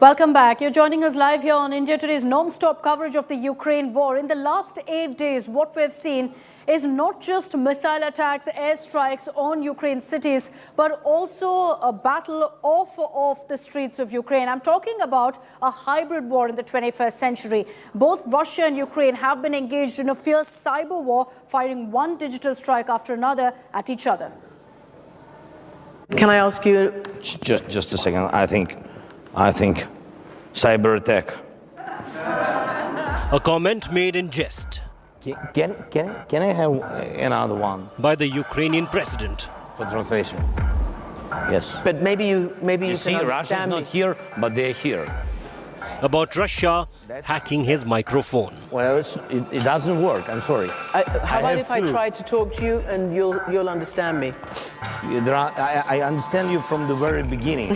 Welcome back. You're joining us live here on India Today's non-stop coverage of the Ukraine war. In the last 8 days, what we've seen is not just missile attacks, airstrikes on Ukraine cities, but also a battle off the streets of Ukraine. I'm talking about a hybrid war in the 21st century. Both Russia and Ukraine have been engaged in a fierce cyber war, firing one digital strike after another at each other. Can I ask you? Just a second. I think cyber attack. A comment made in jest. Can I have another one? By the Ukrainian president. For translation. Yes. But maybe you See, can Russia's understand not me. here, but they're here. About Russia hacking his microphone. Well, it doesn't work. I'm sorry. How about if I try to talk to you and you'll understand me? I understand you from the very beginning.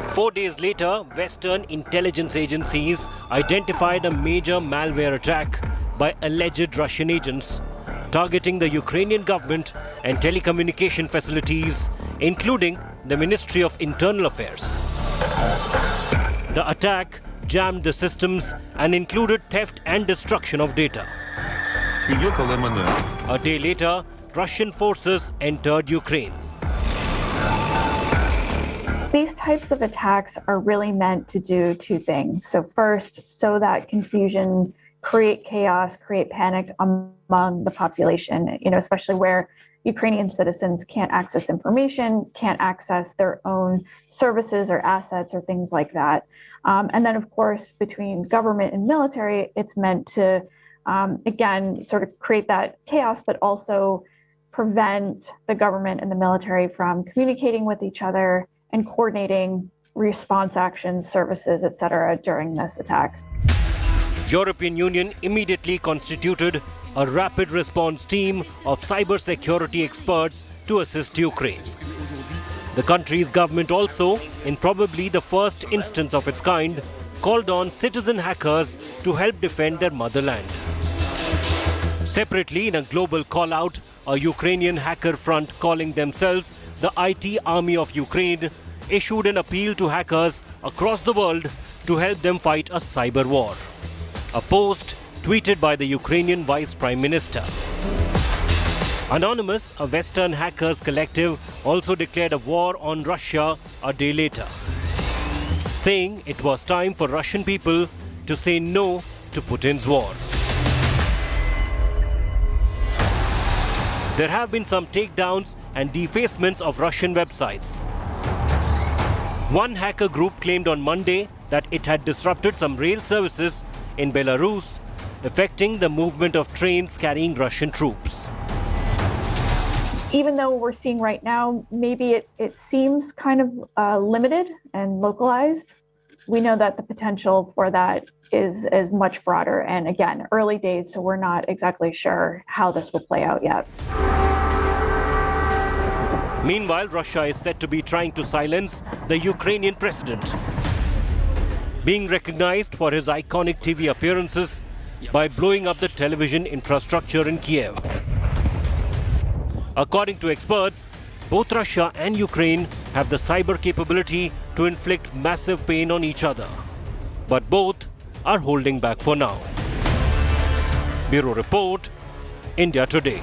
4 days later, Western intelligence agencies identified a major malware attack by alleged Russian agents targeting the Ukrainian government and telecommunication facilities, including the Ministry of Internal Affairs. The attack jammed the systems and included theft and destruction of data. A day later, Russian forces entered Ukraine. These types of attacks are really meant to do two things. So first, sow that confusion, create chaos, create panic among the population, especially where Ukrainian citizens can't access information, can't access their own services or assets or things like that. And then, of course, between government and military, it's meant to, again, sort of create that chaos, but also prevent the government and the military from communicating with each other and coordinating response actions, services, etc. during this attack. European Union immediately constituted a rapid response team of cybersecurity experts to assist Ukraine. The country's government also, in probably the first instance of its kind, called on citizen hackers to help defend their motherland. Separately, in a global call-out, a Ukrainian hacker front calling themselves the IT Army of Ukraine issued an appeal to hackers across the world to help them fight a cyber war. A post tweeted by the Ukrainian Vice Prime Minister. Anonymous, a Western hackers collective, also declared a war on Russia a day later, saying it was time for Russian people to say no to Putin's war. There have been some takedowns and defacements of Russian websites. One hacker group claimed on Monday that it had disrupted some rail services in Belarus, affecting the movement of trains carrying Russian troops. Even though we're seeing right now, maybe it seems kind of limited and localized, we know that the potential for that is much broader. And again, early days, so we're not exactly sure how this will play out yet. Meanwhile, Russia is said to be trying to silence the Ukrainian president, being recognized for his iconic TV appearances by blowing up the television infrastructure in Kiev. According to experts, both Russia and Ukraine have the cyber capability to inflict massive pain on each other, but both are holding back for now. Bureau Report, India Today.